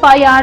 FIR